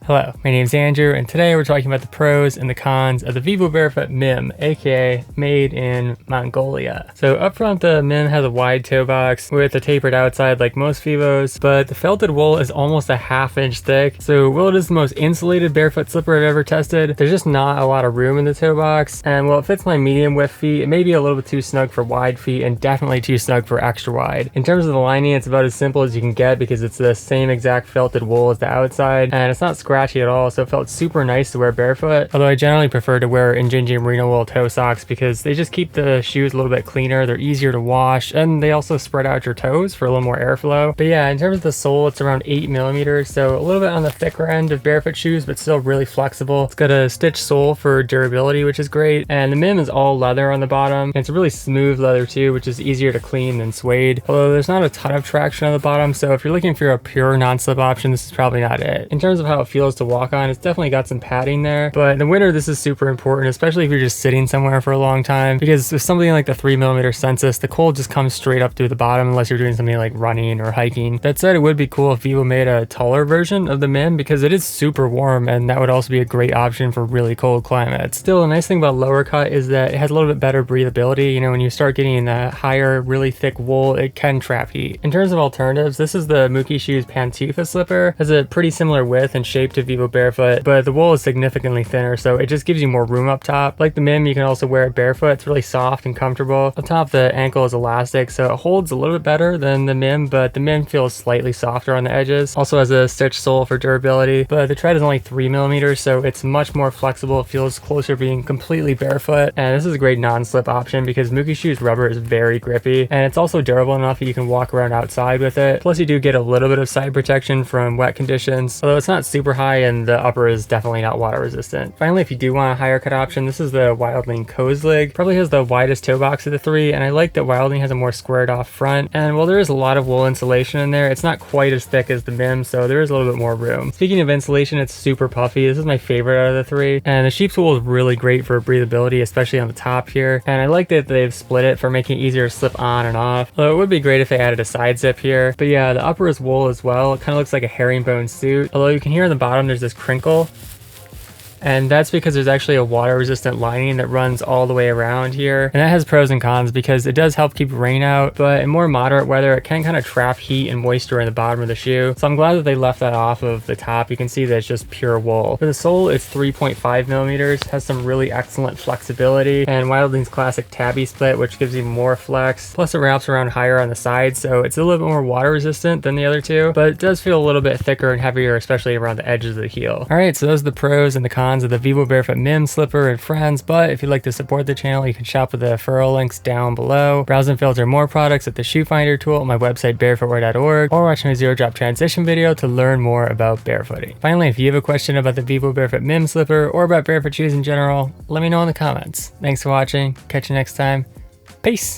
Hello, my name is Andrew, and today we're talking about the pros and the cons of the vivobarefoot MIM, aka made in Mongolia. So up front, the MIM has a wide toe box with a tapered outside like most Vivos, but the felted wool is almost a ½ inch thick. So while it is the most insulated barefoot slipper I've ever tested, there's just not a lot of room in the toe box. And while it fits my medium width feet, it may be a little bit too snug for wide feet and definitely too snug for extra wide. In terms of the lining, it's about as simple as you can get because it's the same exact felted wool as the outside, and it's not scratchy at all, so it felt super nice to wear barefoot. Although I generally prefer to wear Injinji merino wool toe socks because they just keep the shoes a little bit cleaner, they're easier to wash, and they also spread out your toes for a little more airflow. But yeah, in terms of the sole, it's around 8mm, so a little bit on the thicker end of barefoot shoes, but still really flexible. It's got a stitched sole for durability, which is great, and the MIM is all leather on the bottom, and it's a really smooth leather too, which is easier to clean than suede. Although there's not a ton of traction on the bottom, so if you're looking for a pure non-slip option, this is probably not it. In terms of how it feels to walk on, it's definitely got some padding there, but in the winter this is super important, especially if you're just sitting somewhere for a long time, because with something like the 3mm Census, the cold just comes straight up through the bottom unless you're doing something like running or hiking. That said, it would be cool if Vivo made a taller version of the MIM because it is super warm, and that would also be a great option for really cold climates. Still, a nice thing about lower cut is that it has a little bit better breathability. You know, when you start getting that higher, really thick wool, it can trap heat. In terms of alternatives, this is the Mukishoes Slipper. It has a pretty similar width and shape to Vivo Barefoot, but the wool is significantly thinner, so it just gives you more room up top. Like the MIM, you can also wear it barefoot. It's really soft and comfortable. Up top, the ankle is elastic, so it holds a little bit better than the MIM, but the MIM feels slightly softer on the edges. Also has a stitched sole for durability, but the tread is only 3mm, so it's much more flexible. It feels closer to being completely barefoot, and this is a great non-slip option because Mukishoes rubber is very grippy, and it's also durable enough that you can walk around outside with it. Plus, you do get a little bit of side protection from wet conditions, although it's not super high, and the upper is definitely not water resistant. Finally, if you do want a higher cut option, this is the Wildling Koselig. Probably has the widest toe box of the three, and I like that Wildling has a more squared off front, and while there is a lot of wool insulation in there, it's not quite as thick as the MIM, so there is a little bit more room. Speaking of insulation, it's super puffy. This is my favorite out of the three, and the sheep's wool is really great for breathability, especially on the top here, and I like that they've split it for making it easier to slip on and off, although it would be great if they added a side zip here. But yeah, the upper is wool as well. It kind of looks like a herringbone suit, although you can hear on the bottom there's this crinkle, and that's because there's actually a water resistant lining that runs all the way around here, and that has pros and cons because it does help keep rain out, but in more moderate weather it can kind of trap heat and moisture in the bottom of the shoe, so I'm glad that they left that off of the top. You can see that it's just pure wool. For the sole, it's 3.5mm, has some really excellent flexibility, and Wildling's classic tabby split, which gives you more flex, plus it wraps around higher on the sides, so it's a little bit more water resistant than the other two, but it does feel a little bit thicker and heavier, especially around the edges of the heel. Alright, so those are the pros and the cons of the Vivo Barefoot MIM slipper and friends, but if you'd like to support the channel, you can shop with the referral links down below. Browse and filter more products at the shoe finder tool on my website barefootwear.org, or watch my zero drop transition video to learn more about barefooting. Finally, if you have a question about the Vivo Barefoot MIM slipper or about barefoot shoes in general, let me know in the comments. Thanks for watching. Catch you next time. Peace.